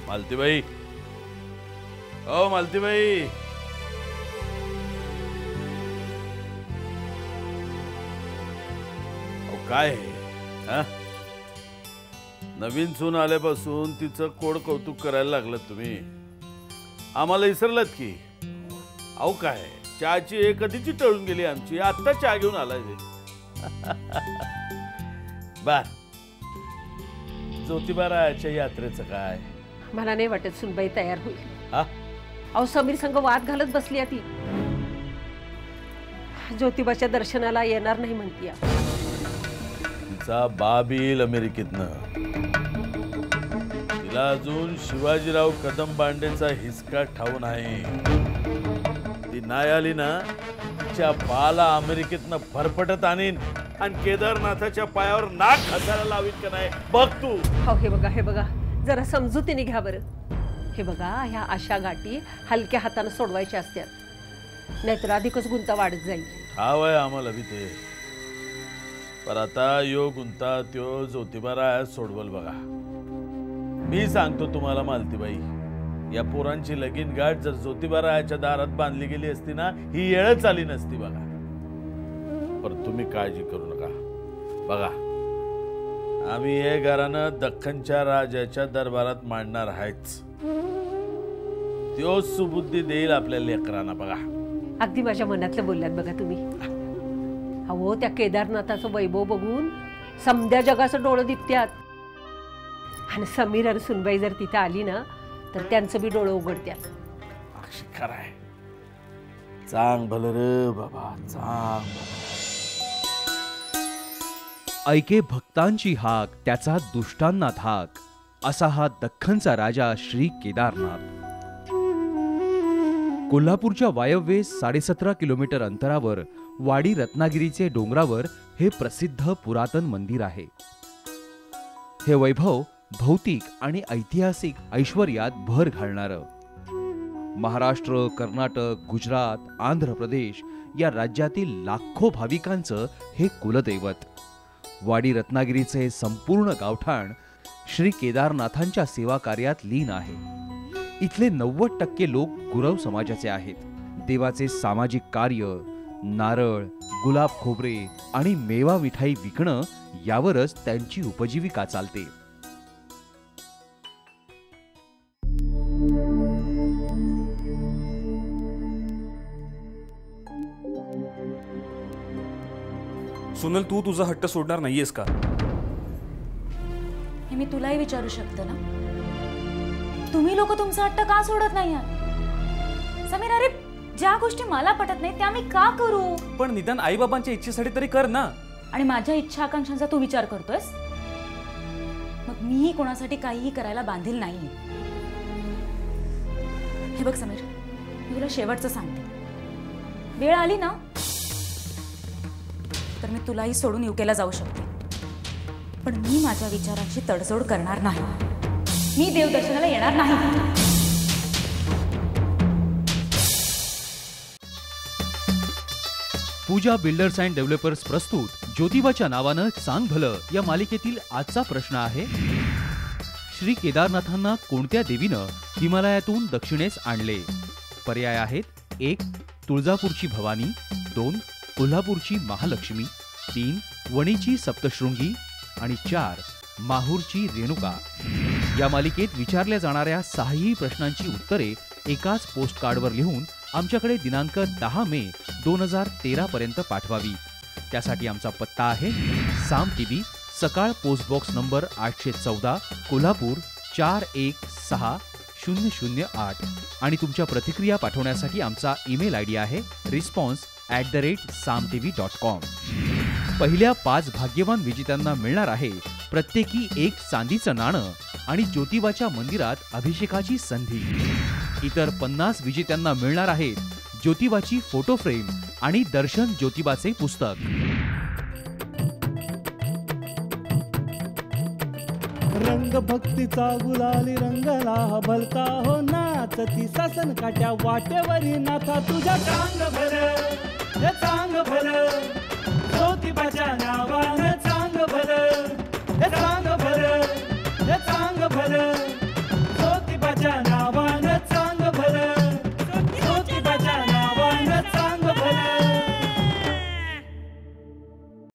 मालतीबाई, ओ मालतीबाई, काय हा? नवीन सून आल्यापासून तिचं कोड कौतुक करायला लागलं तुम्ही. आम्हाला विसरलात की? अहो काय चहाची कधीची टळून गेली आमची, आत्ता चहा घेऊन आलाय. बर, ज्योतिबाराच्या यात्रेचं काय? मला नाही वाटत सुनबाई तयार होईल. हा? अहो समीर संग वाद घालत बसली ती. ज्योतिबाच्या दर्शनाला येणार नाही म्हणतीया. तिचा बाप येईल अमेरिकेतनं. तिला अजून शिवाजीराव कदम बांडेचा हिसका ठाऊन आहे. ती नाही आली ना, तिच्या बाला अमेरिकेतनं फरफटत आणीन आणि केदारनाथाच्या पायावर नाक घासायला लावीन का नाही बघ तू. हो हे बघा जरा समजुतीने घ्या बरं. हे बघा ह्या अशा गाठी हलक्या हाताने सोडवायच्या असतात, नाहीतर अधिकच गुंता वाढत जाईल. ठाव आहे आम्हाला बी ते, पण आता यो गुंता त्यो ज्योतिबाराया सोडवल बघा. मी सांगतो तुम्हाला मालतीबाई, या पोरांची लगीन गाठ जर ज्योतिबारायाच्या दारात बांधली गेली असती ना, ही येळच आली नसती बघा. पण तुम्ही काळजी करू नका. बघा आम्ही हे घरानं दख्खनच्या राजाच्या दरबारात मांडणार आहेच. त्यो सुबुद्धी देईल आपल्या लेकरांना. बघा अगदी माझ्या मनातलं बोललात बघा तुम्ही. अहो त्या केदारनाथाचं वैभव बघून समद्या जगाचं डोळं दिपत्यात. आणि समीर आणि सुनबाई जर तिथे आली ना, तर त्यांचं बी डोळं उघडत्यात. अक्षी खराय. चांग भलं रे बाबा, चांग भलं. ऐके भक्तांची हाक, त्याचा दुष्टांना धाक, असा हा दख्खनचा राजा श्री केदारनाथ. कोल्हापूरच्या वायव्ये 17.5 किलोमीटर अंतरावर वाडी रत्नागिरीचे डोंगरावर हे प्रसिद्ध पुरातन मंदिर आहे. हे वैभव भौतिक आणि ऐतिहासिक ऐश्वर्यात भर घालणारं. महाराष्ट्र, कर्नाटक, गुजरात, आंध्र प्रदेश या राज्यातील लाखो भाविकांचं हे कुलदैवत. वाडी रत्नागिरीचे संपूर्ण गावठाण श्री केदारनाथांच्या सेवा कार्यात लीन आहे. इथले 90% लोक गुरव समाजाचे आहेत. देवाचे सामाजिक कार्य, नारळ, गुलाब खोबरे आणि मेवा मिठाई विकणं यावरच त्यांची उपजीविका चालते. सुनल, तू तुझा हट्ट सोडणार नाहीयेस का? हे मी तुलाही विचारू शकते ना. तुम्ही लोक तुमचा हट्ट का सोडत नाही आहात? समीर, अरे ज्या गोष्टी मला पटत नाही त्या मी का करू? पण निदान आई बाबांच्या इच्छेसाठी तरी कर ना. आणि माझ्या इच्छा आकांक्षांचा तू विचार करतोयस? मग मीही कोणासाठी काहीही करायला बांधील नाही. हे बघ समीर, मी तुला शेवटचं सांगते. वेळ आली ना तर मी तुलाही सोडून युकेला जाऊ शकते, पण मी माझ्या विचारांची तडजोड करणार नाही. मी देवदर्शनाला येणार नाही. पूजा बिल्डर्स अँड डेव्हलपर्स प्रस्तुत ज्योतिबाच्या नावानं सांग भलं या मालिकेतील आजचा प्रश्न आहे: श्री केदारनाथांना कोणत्या देवीनं हिमालयातून दक्षिणेस आणले? पर्याय आहेत: 1. तुळजापूरची भवानी, 2. कोल्हापूरची महालक्ष्मी, 3. वणीची सप्तशृंगी आणि 4. माहूरची रेणुका. या मालिकेत विचारल्या जाणाऱ्या 6ही प्रश्नांची उत्तरे एकाच पोस्ट कार्डवर लिहून आमच्याकडे दिनांक 10 मे 2013 पर्यंत पाठवावी. त्यासाठी आमचा पत्ता आहे साम टीव्ही, सकाळ पोस्ट बॉक्स नंबर 814, कोल्हापूर 416008. आणि तुमच्या प्रतिक्रिया पाठवण्यासाठी आमचा ईमेल आयडी आहे response@samtv.com. पहिल्या 5 भाग्यवान विजेत्यांना मिळणार आहे प्रत्येकी 1 चांदीचं नाणं आणि ज्योतिबाच्या मंदिरात अभिषेकाची संधी. इतर 50 विजेत्यांना मिळणार आहेत ज्योतिबाची फोटो फ्रेम आणि दर्शन ज्योतिबाचे पुस्तक. रंग भक्तीचा गुलाली रंगला भलता हो नाचती सासन काट्या वाटेवरी नाथा तुझ्या चांग भर